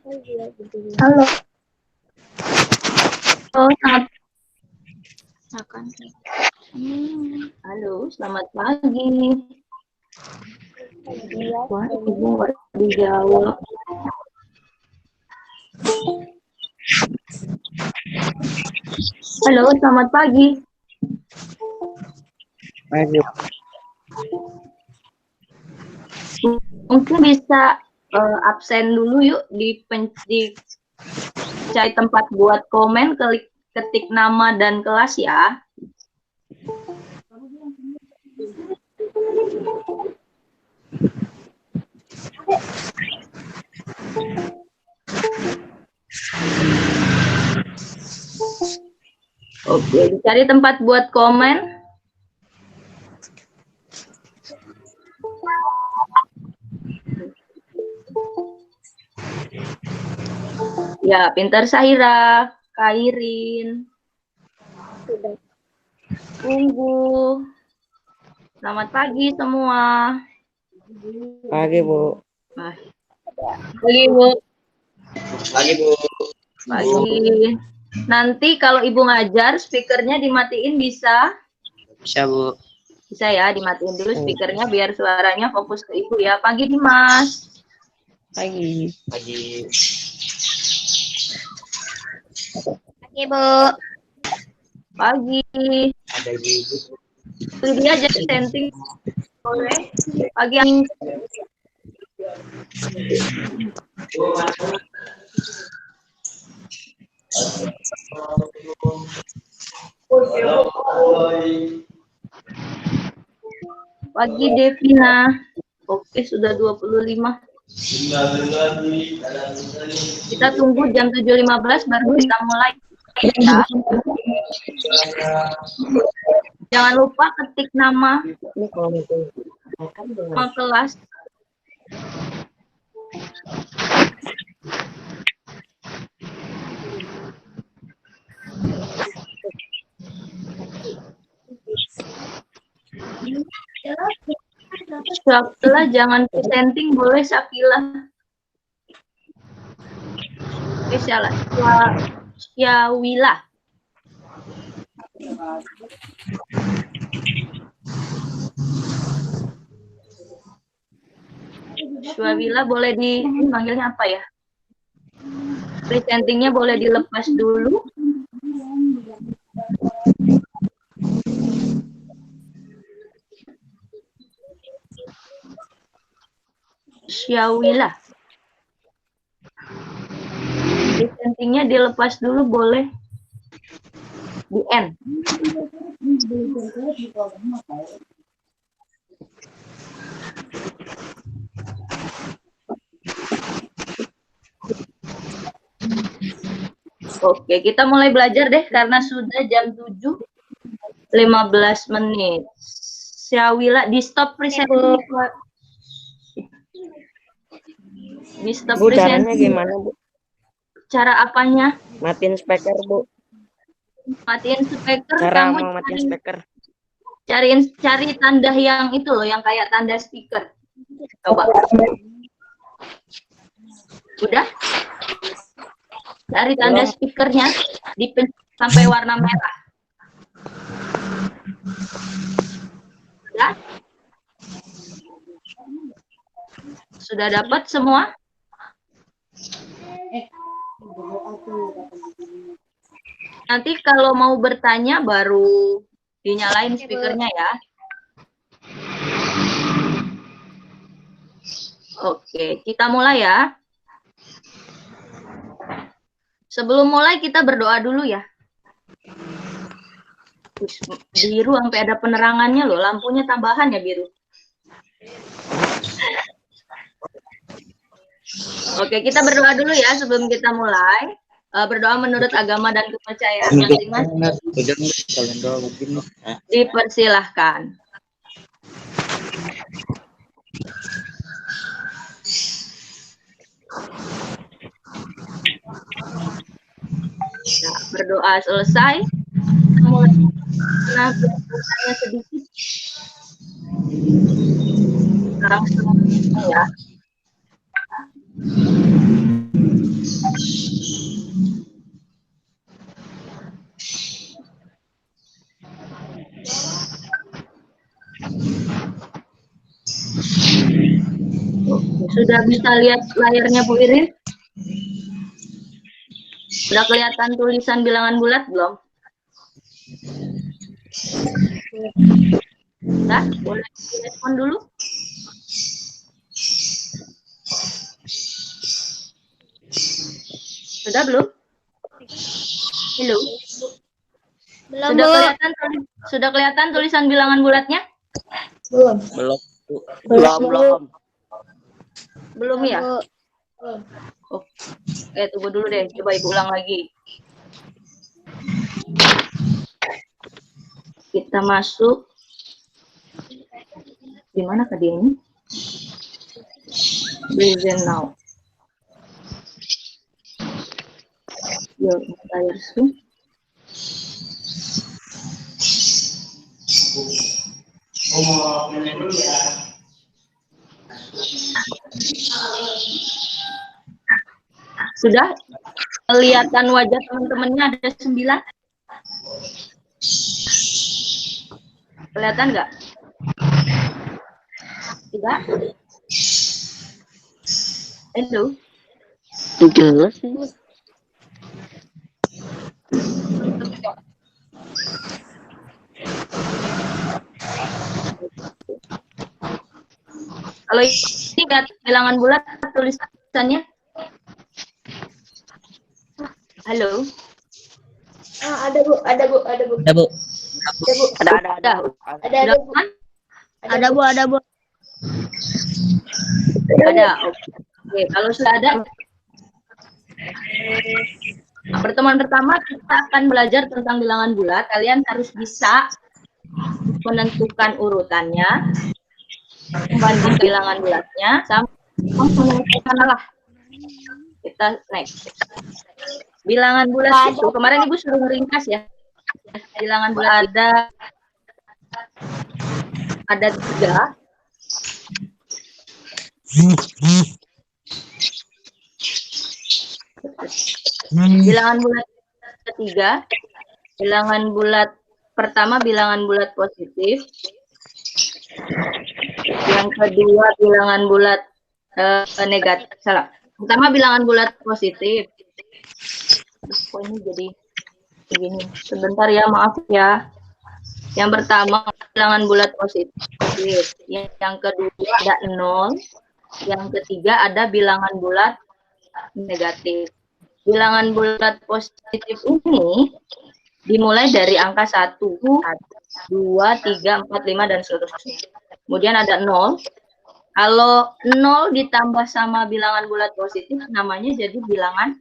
Halo. Oh, halo, selamat pagi. Wah, ibu nggak dijawab. Halo, selamat pagi. Pagi. Mungkin bisa absen dulu yuk di cari tempat buat komen, ketik nama dan kelas ya. Oke, cari tempat buat komen. Ya, pintar Syahira, Kairin. Tunggu. Selamat pagi semua. Pagi, Bu. Pagi, Bu. Pagi, Bu. Pagi. Nanti kalau Ibu ngajar, speakernya dimatiin bisa? Bisa, Bu. Bisa ya, dimatiin dulu speakernya biar suaranya fokus ke Ibu ya. Pagi, Dimas. Pagi. Pagi. Pagi, Bu. Pagi. Ada Ibu. Dia jadi setting. Boleh. Pagi yang pagi Devina. Oke, sudah 25. Kita tunggu jam 7.15 baru kita mulai. Ya. Jangan lupa ketik nama kelas. Syakila jangan presenting, boleh Syakila. Salah. Syawila. Syawila boleh dipanggilnya apa ya? Presentingnya boleh dilepas dulu. Syawila. Presentingnya dilepas dulu boleh. Di N. Oke, kita mulai belajar deh karena sudah jam 7.15 menit. Syawila, di stop presenting. Di stop Bu, presenting. caranya gimana, Bu? Cara apanya? Matiin speaker, Bu. Matiin speaker, Cara kamu mau matiin speaker. cari tanda yang itu loh, yang kayak tanda speaker. Coba. Udah? Cari tanda speakernya sampai warna merah. Udah? Sudah dapat semua? Nanti kalau mau bertanya baru dinyalain speakernya ya. Oke, kita mulai ya. Sebelum mulai kita berdoa dulu ya. Biru sampai ada penerangannya loh, lampunya tambahan ya biru. Oke, kita berdoa dulu ya sebelum kita mulai. Berdoa menurut agama dan kepercayaan masing-masing. Dipersilahkan. Nah, berdoa selesai. Kita mulai. Nah, berdoanya sedikit. Sekarang ya. Sudah bisa lihat layarnya Bu Irin? Sudah kelihatan tulisan bilangan bulat belum? Nah, boleh direspon dulu. Sudah belum? Hello. Belum, Sudah kelihatan tulisan bilangan bulatnya? Belum. Belum. Belum ya? Oke, tunggu dulu deh. Coba Ibu ulang lagi. Kita masuk. Di mana tadi ini? Present now. Your entire screen. Sudah kelihatan wajah teman-temannya ada 9? Kelihatan nggak? Tidak? Hello? Jelas sih. Kalau ini nggak bilangan bulat tulisannya? Halo? Ada Bu. Ada, Bu. Ada. Ada, Bu. Ada. Oke, kalau sudah ada, pertemuan pertama kita akan belajar tentang bilangan bulat. Kalian harus bisa menentukan urutannya, membanding bilangan bulatnya, sama menentukan lah. Kita next. Bilangan bulat itu kemarin Ibu suruh meringkas ya. Bilangan bulat ada 3. Bilangan bulat ketiga, bilangan bulat pertama bilangan bulat positif, yang kedua bilangan bulat negatif. Salah. Pertama bilangan bulat positif. Kok ini jadi begini? Sebentar ya, maaf ya. Yang pertama bilangan bulat positif, yang kedua ada 0, yang ketiga ada bilangan bulat negatif. Bilangan bulat positif ini dimulai dari angka 1, 2, 3, 4, 5, dan seterusnya. Kemudian ada 0. Kalau 0 ditambah sama bilangan bulat positif, namanya jadi bilangan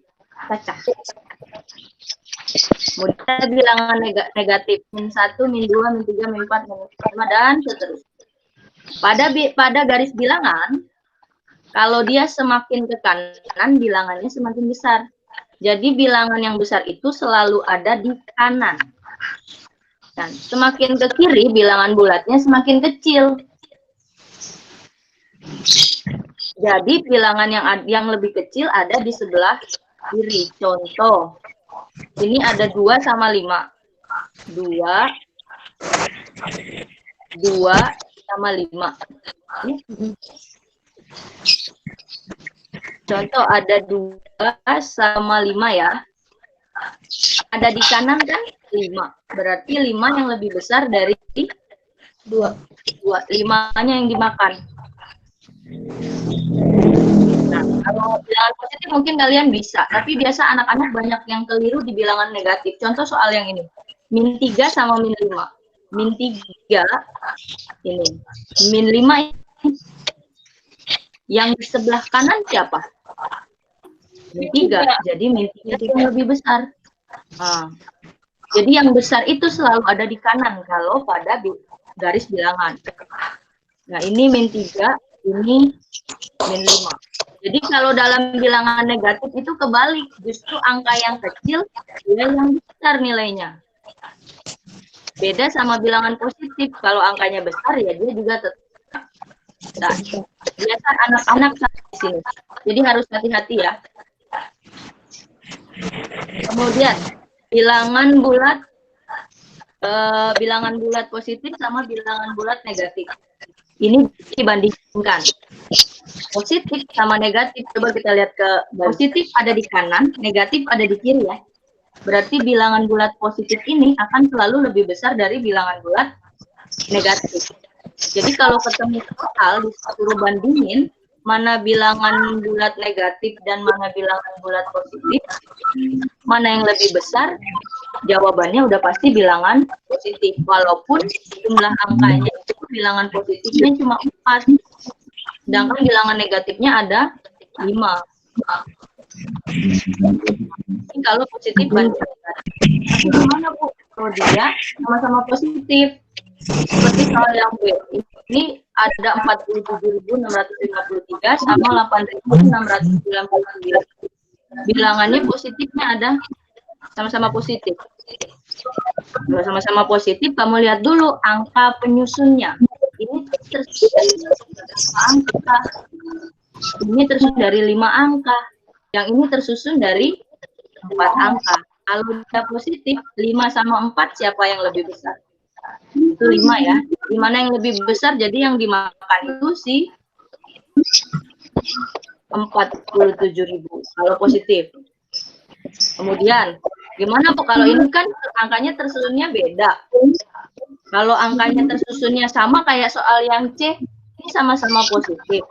pecah. Kemudian bilangan negatif, min 1, min 2, min 3, min 4, min 5, dan seterusnya. Pada garis bilangan, kalau dia semakin ke kanan, bilangannya semakin besar. Jadi bilangan yang besar itu selalu ada di kanan. Dan semakin ke kiri, bilangan bulatnya semakin kecil. Jadi bilangan yang lebih kecil ada di sebelah kiri. Contoh, ini ada 2 sama 5. 2 sama 5. Contoh ada 2 sama 5 ya. Ada di kanan kan 5. Berarti 5 yang lebih besar dari 2. 5-nya yang dimakan. Nah, kalau bilangan positif mungkin kalian bisa, tapi biasa anak-anak banyak yang keliru di bilangan negatif. Contoh soal yang ini, min 3 sama min 5. Min 3 ini, min 5 yang di sebelah kanan siapa? Min 3, jadi min 3 yang lebih besar. Nah, jadi yang besar itu selalu ada di kanan kalau pada garis bilangan. Nah, ini min 3, ini min 5. Jadi kalau dalam bilangan negatif itu kebalik, justru angka yang kecil dia yang besar nilainya. Beda sama bilangan positif, kalau angkanya besar ya dia juga tetap. Nah, biasa anak-anak di sini. Jadi harus hati-hati ya. Kemudian bilangan bulat positif sama bilangan bulat negatif. Ini dibandingkan. Positif sama negatif, coba kita lihat ke positif ada di kanan, negatif ada di kiri ya. Berarti bilangan bulat positif ini akan selalu lebih besar dari bilangan bulat negatif. Jadi kalau ketemu total disuruh bandingin mana bilangan bulat negatif dan mana bilangan bulat positif, mana yang lebih besar, jawabannya udah pasti bilangan positif. Walaupun jumlah angkanya itu bilangan positifnya cuma 4, sedangkan bilangan negatifnya ada 5. Ini kalau positif banding negatif. Gimana Bu? Kalau dia sama-sama positif. Seperti soal yang B, ini ada 47.653 sama 8.699. Bilangannya positifnya ada sama-sama positif. Kalau sama-sama positif, kamu lihat dulu angka penyusunnya. Ini tersusun dari 5 angka. Ini tersusun dari 5 angka. Yang ini tersusun dari 4 angka. Kalau dia positif, 5 sama 4 siapa yang lebih besar? Itu 5 ya. Di mana yang lebih besar, jadi yang dimakan itu si 47.000 kalau positif. Kemudian gimana Bu kalau ini kan angkanya tersusunnya beda. Kalau angkanya tersusunnya sama kayak soal yang C, ini sama-sama positif.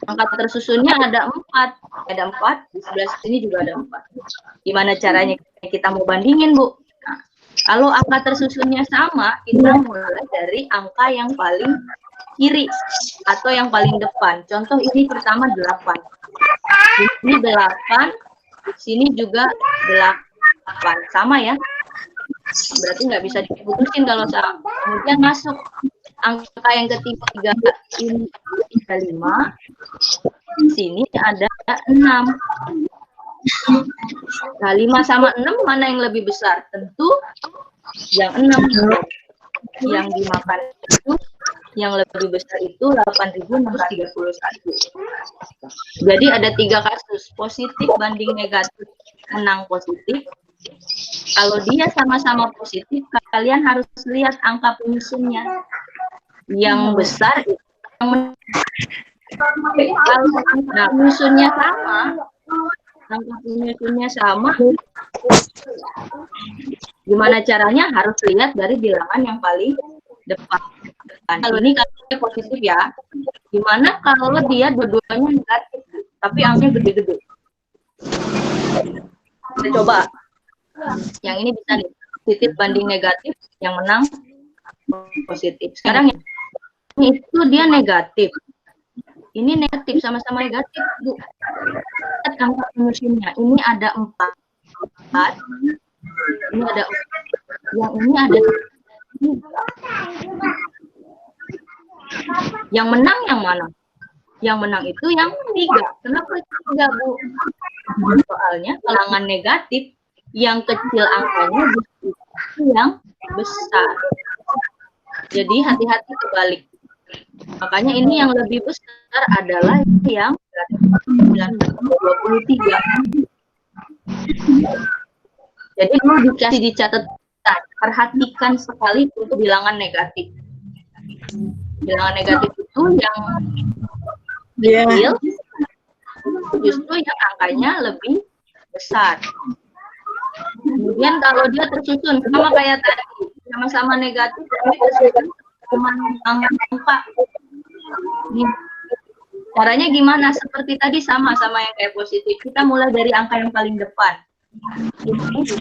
Angka tersusunnya ada 4. Ada 4, di sebelah sini juga ada 4. Gimana caranya kita mau bandingin Bu? Nah, kalau angka tersusunnya sama, kita mulai dari angka yang paling kiri atau yang paling depan. Contoh ini pertama 8. Ini 8, sini juga 8. Sama ya? Berarti nggak bisa diputusin kalau sama. Kemudian masuk angka yang ketiga, ini 5. Sini ada 6. Nah, 5 sama 6 mana yang lebih besar? Tentu yang 6. Yang dimakan itu yang lebih besar itu 8.631. Jadi ada 3 kasus, positif banding negatif menang positif. Kalau dia sama-sama positif, kalian harus lihat angka penyusunnya. Yang besar yang kalau angka penyusunnya sama, gimana caranya? Harus lihat dari bilangan yang paling depan. Kalau ini katanya positif ya. Gimana kalau dia dua-duanya negatif, tapi angkanya gede-gede? Kita coba. Yang ini bisa nih, positif banding negatif, yang menang positif. Sekarang ini itu dia negatif. Ini negatif, sama-sama negatif, Bu. Lihat angka penyusunnya. Ini ada 4. Ini ada 4. Yang ini ada 3. Yang menang yang mana? Yang menang itu yang 3. Kenapa 3, Bu? Soalnya bilangan negatif yang kecil angkanya itu yang besar. Jadi hati-hati kebalik. Makanya ini yang lebih besar adalah yang 23. Jadi perlu dikasih dicatat, perhatikan sekali untuk bilangan negatif. Bilangan negatif itu yang kecil, justru yang angkanya lebih besar. Kemudian kalau dia tersusun sama kayak tadi, sama-sama negatif, tapi tersusun cuma angka. Nih. Caranya gimana? Seperti tadi sama-sama yang kayak positif. Kita mulai dari angka yang paling depan. Ini 3,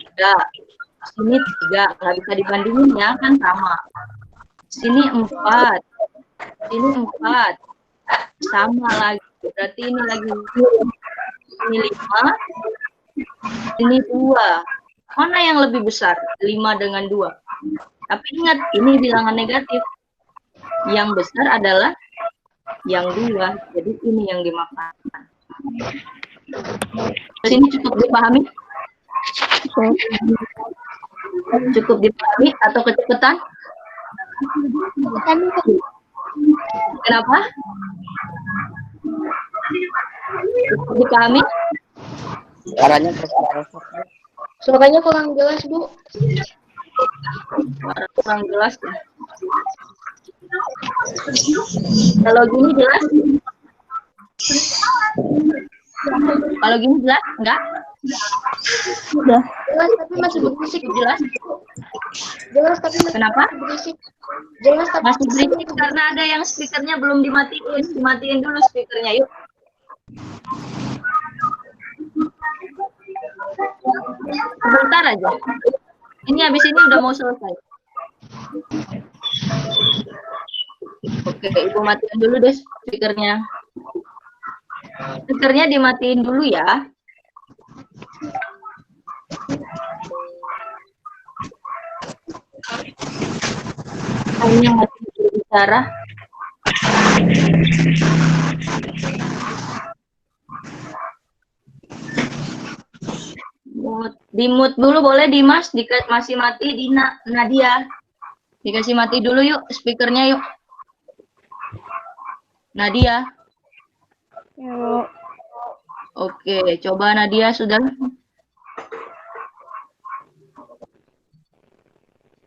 sini 3, nggak bisa dibandingin ya, kan sama. Sini 4, sini 4, sama lagi. Berarti ini lagi ini 5, ini 2. Mana yang lebih besar? 5 dengan 2. Tapi ingat, ini bilangan negatif. Yang besar adalah yang 2. Jadi ini yang dimakan. Sini cukup dipahami? Cukup dipahami atau kecepatan? Kenapa? Cukup dipahami? Suaranya keras-keras. Suaranya kurang jelas, Bu. Kurang jelas ya. Kalau gini jelas? Kalau gini jelas? Enggak? Udah. Jelas tapi masih berisik. Jelas? Jelas tapi masih Kenapa? berisik. Jelas tapi Masih berisik karena ada yang speakernya belum dimatiin. Dimatiin dulu speakernya, yuk. Sebentar aja. Ini habis ini udah mau selesai. Oke, Ibu matiin dulu deh speakernya. Speakernya dimatiin dulu ya. Hanya masih berbicara. Di mute dulu boleh Dimas, masih mati Dina, Nadia. Dikasih mati dulu yuk speakernya yuk. Nadia. Yuk. Oke, coba Nadia sudah.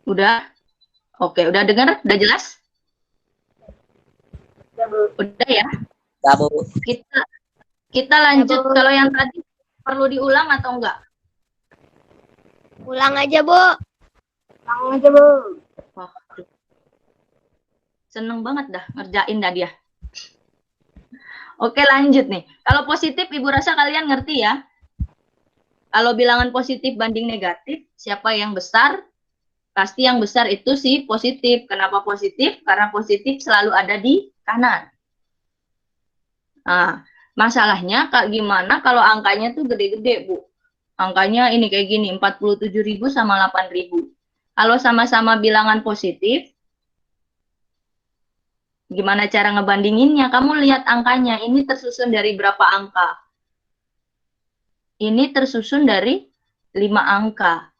Udah? Oke, udah dengar? Udah jelas? Udah ya? Ya, Bu. Kita lanjut. Ya, Bu. Kalau yang tadi perlu diulang atau enggak? Ulang aja, Bu. Ulang aja, Bu. Wah, seneng banget dah ngerjain Nadia. Oke, lanjut nih. Kalau positif, Ibu rasa kalian ngerti ya? Kalau bilangan positif banding negatif, siapa yang besar? Pasti yang besar itu sih positif. Kenapa positif? Karena positif selalu ada di kanan. Nah, masalahnya gimana kalau angkanya tuh gede-gede, Bu? Angkanya ini kayak gini, 47.000 sama 8.000. Kalau sama-sama bilangan positif, gimana cara ngebandinginnya? Kamu lihat angkanya, ini tersusun dari berapa angka? Ini tersusun dari 5 angka.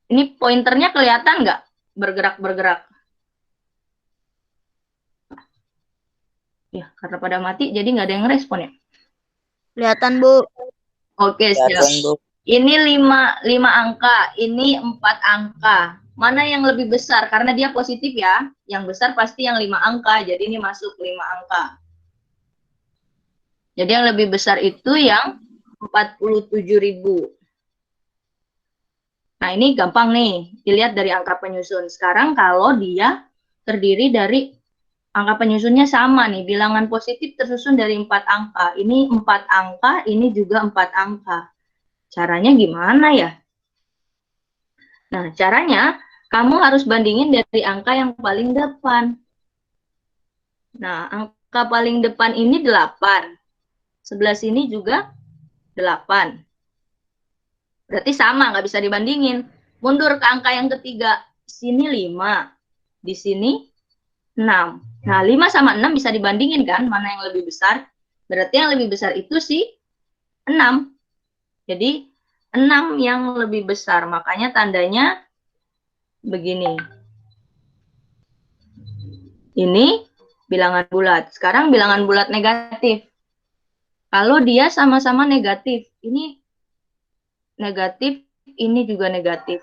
Ini pointernya kelihatan nggak? Bergerak-bergerak. Ya, karena pada mati, jadi nggak ada yang respon ya? Kelihatan, Bu. Oke, siap. Kelihatan, Bu. Ini 5 angka, ini 4 angka. Mana yang lebih besar? Karena dia positif ya. Yang besar pasti yang 5 angka. Jadi ini masuk 5 angka. Jadi yang lebih besar itu yang 47.000. Nah, ini gampang nih. Dilihat dari angka penyusun. Sekarang kalau dia terdiri dari angka penyusunnya sama nih. Bilangan positif tersusun dari 4 angka. Ini 4 angka, ini juga 4 angka. Caranya gimana ya? Nah, caranya kamu harus bandingin dari angka yang paling depan. Nah, angka paling depan ini 8. Sebelah sini juga 8. Berarti sama, nggak bisa dibandingin. Mundur ke angka yang ketiga. Sini 5. Di sini 6. Nah, 5 sama 6 bisa dibandingin kan? Mana yang lebih besar? Berarti yang lebih besar itu sih 6. Jadi 6 yang lebih besar. Makanya tandanya begini. Ini bilangan bulat. Sekarang bilangan bulat negatif. Kalau dia sama-sama negatif, ini negatif, ini juga negatif.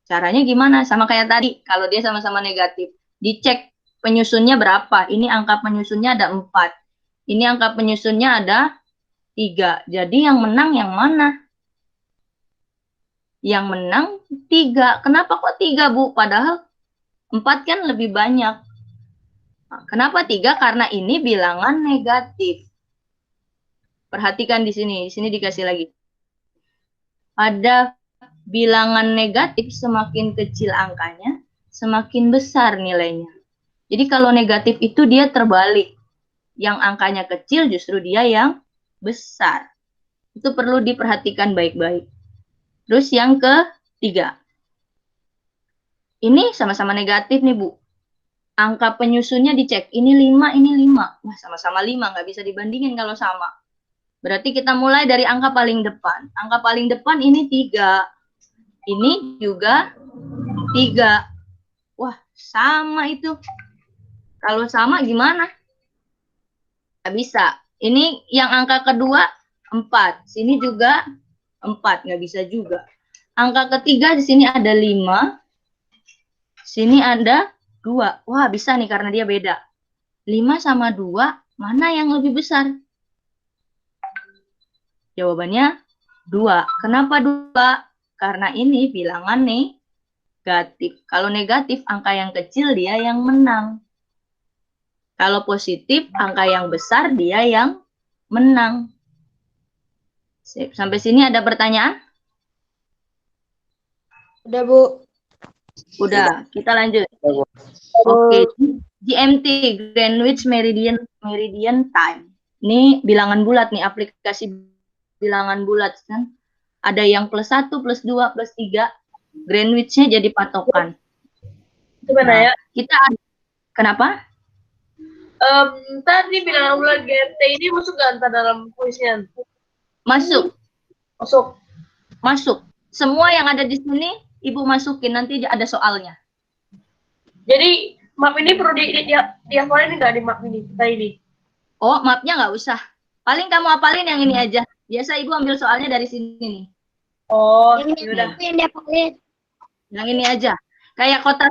Caranya gimana? Sama kayak tadi. Kalau dia sama-sama negatif, dicek penyusunnya berapa. Ini angka penyusunnya ada 4. Ini angka penyusunnya ada 3. Jadi yang menang yang mana? Yang menang 3. Kenapa kok 3, Bu? Padahal 4 kan lebih banyak. Nah, kenapa 3? Karena ini bilangan negatif. Perhatikan di sini. Di sini dikasih lagi. Ada bilangan negatif, semakin kecil angkanya, semakin besar nilainya. Jadi kalau negatif itu dia terbalik. Yang angkanya kecil justru dia yang besar. Itu perlu diperhatikan baik-baik. Terus yang ketiga. Ini sama-sama negatif nih, Bu. Angka penyusunnya dicek. Ini 5, ini 5. Wah, sama-sama 5. Nggak bisa dibandingin kalau sama. Berarti kita mulai dari angka paling depan. Angka paling depan ini 3. Ini juga 3. Wah, sama itu. Kalau sama gimana? Nggak bisa. Ini yang angka kedua. 4. Sini juga 4, nggak bisa juga. Angka ketiga di sini ada 5. Sini ada 2. Wah, bisa nih karena dia beda. 5 sama 2, mana yang lebih besar? Jawabannya 2. Kenapa 2? Karena ini bilangan negatif. Kalau negatif, angka yang kecil dia yang menang. Kalau positif, angka yang besar dia yang menang. Sampai sini ada pertanyaan? Udah, Bu. Udah, kita lanjut. Bu. Oke, GMT, Greenwich Meridian Time. Ini bilangan bulat nih, aplikasi bilangan bulat kan. Ada yang +1, +2, +3. Greenwich-nya jadi patokan. Gimana ya? Kita kenapa? Tadi bilangan bulat GMT ini masuk nggak ntar dalam kuisnya? Masuk, Masuk. masuk. Semua yang ada di sini Ibu masukin, nanti ada soalnya. Jadi map ini perlu dihafalin nggak di map ini kita ini? Oh, mapnya nggak usah. Paling kamu hafalin yang ini aja. Biasa Ibu ambil soalnya dari sini nih. Oh, Yang yaudah. yang dihafalin. Yang ini aja. Kayak Kota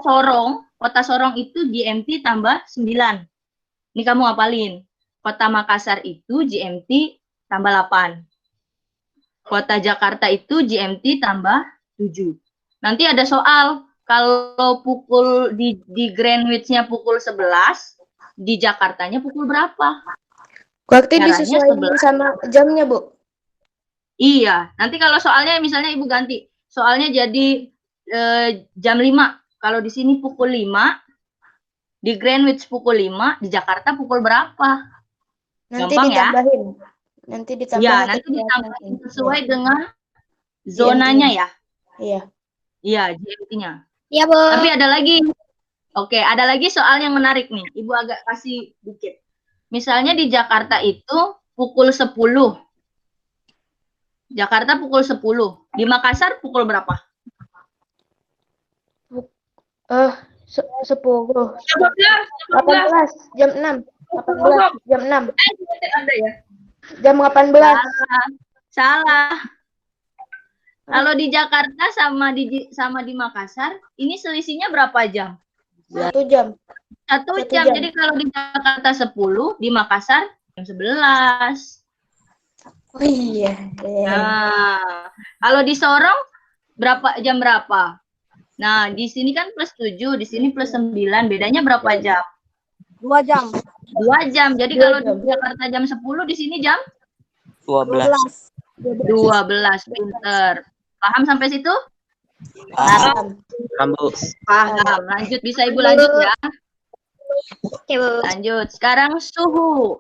Sorong itu GMT tambah 9. Ini kamu hafalin. Kota Makassar itu GMT tambah 8. Kota Jakarta itu GMT tambah 7. Nanti ada soal, kalau pukul di Greenwich-nya pukul 11, di Jakartanya pukul berapa? Berarti Caranya disesuaikan 11. sama jamnya, Bu. Iya, nanti kalau soalnya misalnya Ibu ganti. Soalnya jadi jam 5. Kalau di sini pukul 5, di Greenwich pukul 5, di Jakarta pukul berapa? Nanti Gampang ya? ditambahin. Nanti ditambahin. Iya, nanti ditambahin sesuai dengan zonanya ya. Iya. Iya, GMT-nya. Iya, Bu. Tapi ada lagi. Oke, ada lagi soal yang menarik nih. Ibu agak kasih dikit. Misalnya di Jakarta itu pukul 10. Jakarta pukul 10. Di Makassar pukul berapa? 10. 18. 18. Jam 6. 18. Jam 6. Ada ya? Jam 18. Salah. Kalau di Jakarta sama di Makassar, ini selisihnya berapa jam? 1 jam. 1 1 jam. jam. Jadi kalau di Jakarta 10, di Makassar jam 11. Oh iya. Nah, kalau di Sorong jam berapa? Nah, di sini kan +7, di sini +9. Bedanya berapa jam? 2 jam. 2 jam. Jadi 2 kalau jam. di Jakarta jam 10, di sini jam 12. 12. Pinter. Paham sampai situ? Paham. Kamu. Paham. Lanjut, bisa Ibu lanjut ya? Oke, Bu. Lanjut. Sekarang suhu.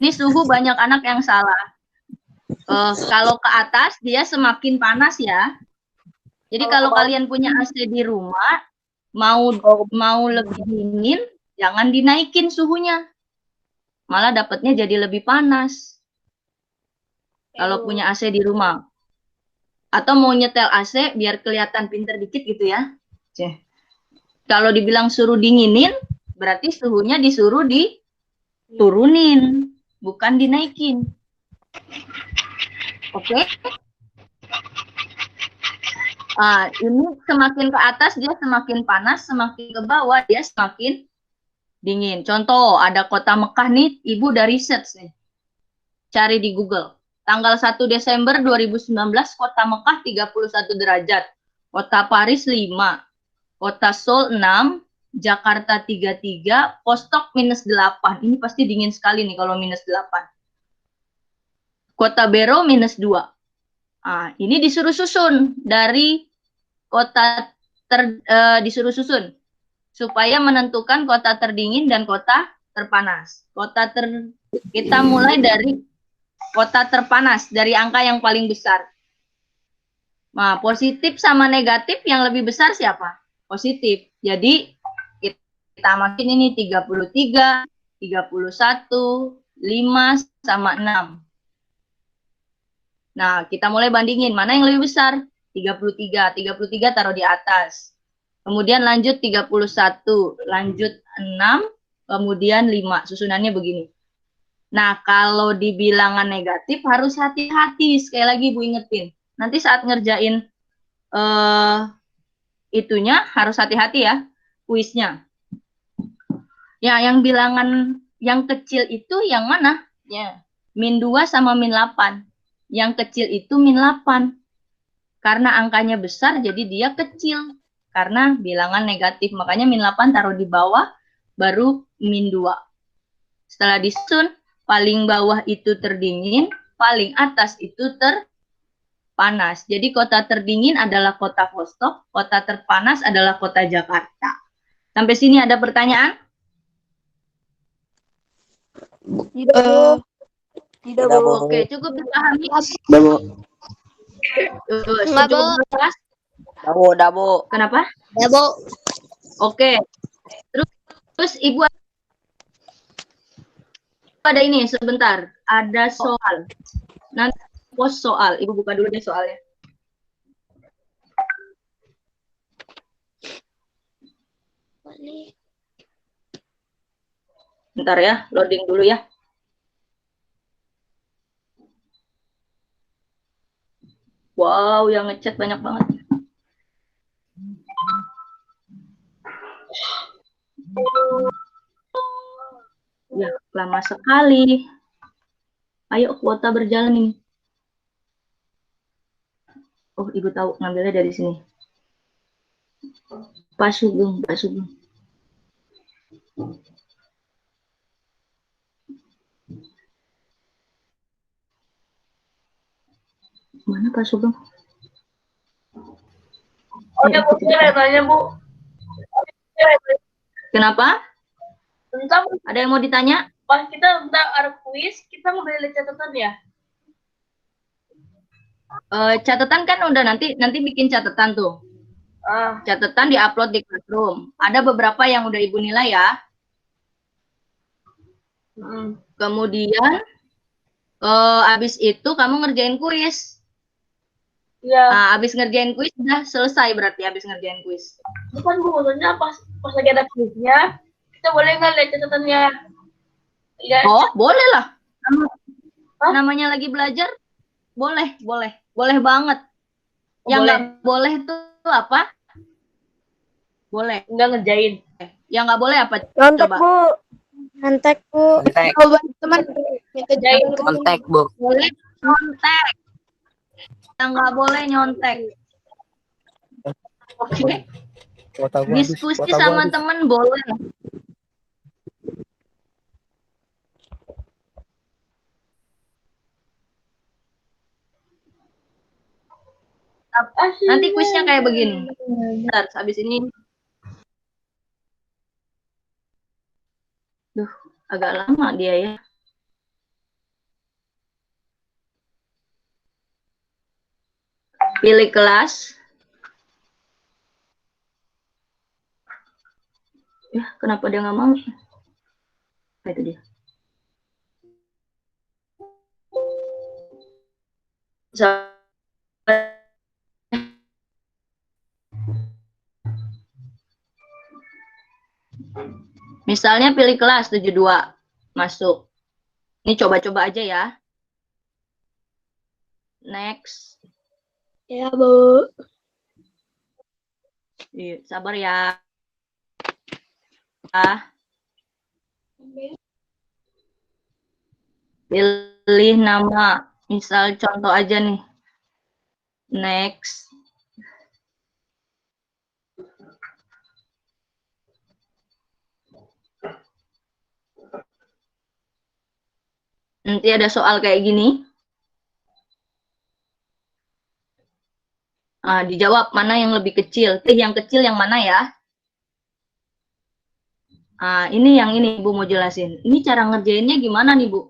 Ini suhu banyak anak yang salah. Kalau ke atas dia semakin panas ya. Jadi kalau kalian punya AC di rumah, mau lebih dingin, jangan dinaikin suhunya. Malah dapatnya jadi lebih panas. Kalau punya AC di rumah. Atau mau nyetel AC biar kelihatan pinter dikit gitu ya. Kalau dibilang suruh dinginin, berarti suhunya disuruh diturunin, bukan dinaikin. Oke? Ini semakin ke atas dia semakin panas, semakin ke bawah dia semakin dingin. Contoh, ada kota Mekah nih, Ibu udah research nih. Cari di Google. Tanggal 1 Desember 2019, kota Mekah 31 derajat. Kota Paris 5. Kota Seoul 6. Jakarta 33. Vostok -8. Ini pasti dingin sekali nih kalau -8. Kota Bero -2. Ini disuruh susun dari kota disuruh susun supaya menentukan kota terdingin dan kota terpanas. Kita mulai dari kota terpanas, dari angka yang paling besar. Nah, positif sama negatif yang lebih besar siapa? Positif. Jadi kita makin ini 33, 31, 5 sama 6. Nah, kita mulai bandingin mana yang lebih besar? 33. 33 taruh di atas. Kemudian lanjut 31, lanjut 6, kemudian 5. Susunannya begini. Nah, kalau di bilangan negatif harus hati-hati. Sekali lagi Bu ingetin. Nanti saat ngerjain itunya harus hati-hati ya, kuisnya. Ya, yang bilangan yang kecil itu yang mana? Ya, min 2 sama min 8. Yang kecil itu min 8. Karena angkanya besar, jadi dia kecil. Karena bilangan negatif. Makanya min 8 taruh di bawah, baru min 2. Setelah disusun, paling bawah itu terdingin, paling atas itu terpanas. Jadi kota terdingin adalah kota Vostok, kota terpanas adalah kota Jakarta. Sampai sini ada pertanyaan? Tidak, Tidak, Bu. Oke, cukup dipahami. Udah, Bu. Setuju kelas? Udah, Bu. Kenapa? ya Bu. Oke. Terus Ibu ada ini sebentar. Ada soal. Nanti post soal. Ibu buka dulu deh soalnya. Bentar ya, loading dulu ya. Wow, yang ngechat banyak banget. Ya, lama sekali. Ayo, kuota berjalan ini. Oh, Ibu tahu ngambilnya dari sini. Pak Sugeng, Pak Sugeng. Mana Pak Sugeng? Oh ya, Bu, saya tanya, Bu. Kenapa? Tentang Ada yang mau ditanya? pas kita tentang ada kuis, kita mau beli catatan ya? Catatan kan udah nanti bikin catatan tuh. Catatan diupload di Classroom. Ada beberapa yang udah Ibu nilai ya. Kemudian habis itu kamu ngerjain kuis. Iya. Nah, habis ngerjain kuis udah selesai berarti habis ngerjain kuis. Bukan Bu, maksudnya pas lagi ada kuisnya, kita boleh nggak lihat catatannya? Ya. Oh, boleh lah. Namanya lagi belajar, boleh banget. Yang nggak boleh tuh apa? Boleh. Nggak ngerjain. Yang nggak boleh apa? Nyontek Coba. Bu. Nyontek Bu. Nyontek. Coba teman minta Ngerjain. Kontak, Bu. Boleh nyontek. Yang nggak boleh nyontek. Oke. Diskusi sama temen boleh. Nanti kuisnya kayak begini. Bentar, habis ini. Duh, agak lama dia ya. Pilih kelas. Ya, kenapa dia nggak mau? Nah, itu dia. Misalnya pilih kelas 72. Masuk. Ini coba-coba aja ya. Next. Ya Bu. Iya, sabar ya. Pilih nama. Misal contoh aja nih. Next. Nanti ada soal kayak gini. Dijawab mana yang lebih kecil. Yang kecil yang mana ya? Ini yang ini Bu mau jelasin. Ini cara ngerjainnya gimana nih Bu?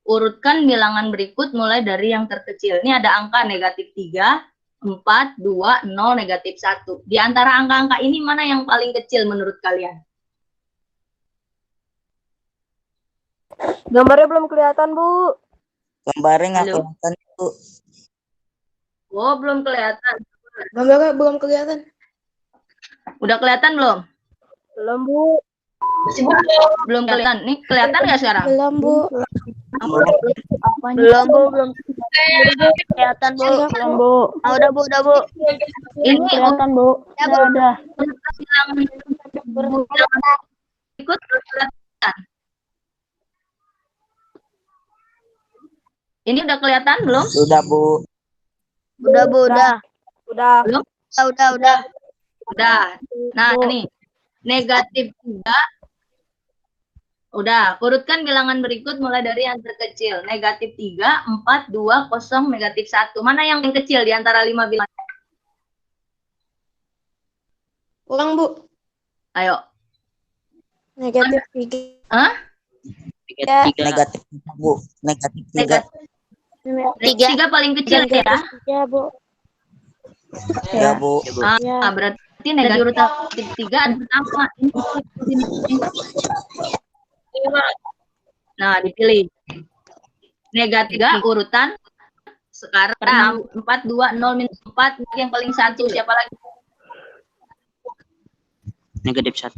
Urutkan bilangan berikut mulai dari yang terkecil. Ini ada angka negatif 3, 4, 2, 0, negatif 1. Di antara angka-angka ini mana yang paling kecil menurut kalian? Gambarnya belum kelihatan Bu. Gambarnya nggak Halo? kelihatan, Bu. Oh, belum kelihatan. Gambarnya belum kelihatan. Udah kelihatan belum? Belum Bu. Belum kelihatan. Nih kelihatan nggak sekarang? Belum Bu. Belum, Bu. Belum. Kelihatan, Bu. Belum, Bu. Ah, udah, Bu. Udah, Bu. Ini Kelihatan, Bu. Udah. ikut kelihatan. Ini udah kelihatan belum? Sudah, Bu. Udah, Bu. Udah. Belum? Udah. Udah. Nah, nih. Negatif 3. Udah, urutkan bilangan berikut mulai dari yang terkecil. Negatif 3, 4, 2, 0, negatif 1. Mana yang kecil di antara 5 bilangan? Ulang, Bu. Ayo. Negatif 3. Hah? Negatif 3, Bu. Negatif 3. Negatif 3 paling kecil ya. Ya, Bu. Ya, Bu. Ah, berarti negatif urutan 3 ada pertama. Nah, dipilih. Negatif 3 urutan sekarang 4, 2, 0, minus 4. Yang paling 1 siapa lagi? Negatif 1.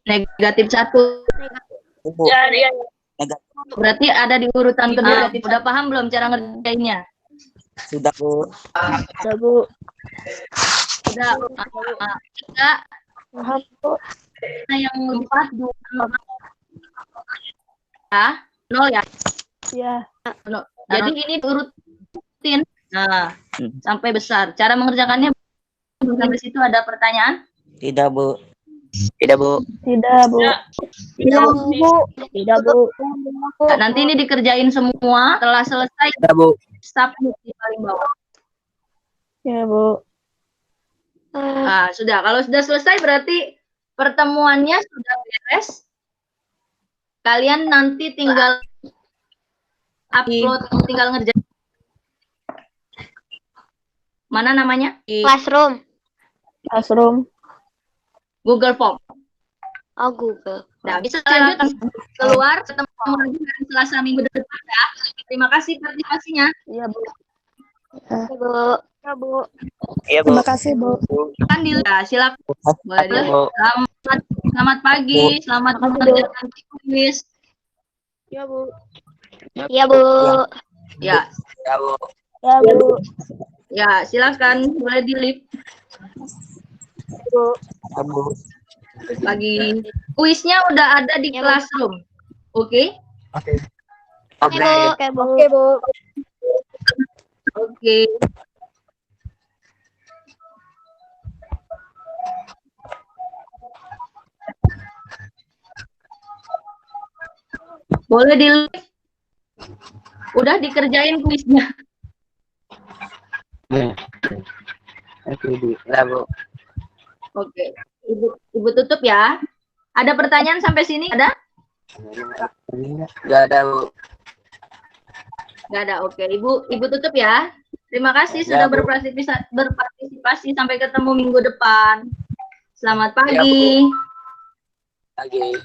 Negatif 1. Bu. Ya. Negatif. Berarti ada di urutan kedua. Udah paham belum cara ngerjainnya? Sudah, Bu. Udah, Bu. Udah. Tiga. Paham, Bu. Nah, yang 4, 2, 0. Ya, 0 ya. Ya. Jadi ini urutin. Nah, sampai besar. Cara mengerjakannya sampai situ ada pertanyaan? Tidak, Bu. Tidak, Bu. Tidak, Bu. Tidak, Bu. Tidak, Bu. Nah, nanti ini dikerjain semua. Setelah selesai, Tidak, Bu. submit di paling bawah. Ya, Bu. Nah, sudah. Kalau sudah selesai berarti pertemuannya sudah beres. Kalian nanti tinggal upload, tinggal ngerjain. Mana namanya? Di Classroom. Google Form. Oh, Google. Nah, bisa lanjut keluar ketemu lagi hari Selasa minggu depan ya. Terima kasih partisipasinya. Iya, Bu. Iya, Bu. Terima kasih, Bu. Kan ya, silakan. Boleh Iya, Bu. Selamat pagi, selamat mengerjakan kuis. Iya, Bu. Iya, Bu. Ya, Ya, Bu. Ya, Bu. ya, silakan boleh di lift Ya, Bu. lagi. Kuisnya udah ada di Classroom. Oke? Oke. Oke, Bu. Oke. Boleh di lift. Udah dikerjain kuisnya. Oke, Bu. Ya, Bu. Oke. Ibu tutup ya. Ada pertanyaan sampai sini? Ada? Nggak ada, Bu. Nggak ada. Oke. Ibu tutup ya. Terima kasih sudah berpartisipasi. Sampai ketemu minggu depan. Selamat pagi. Pagi.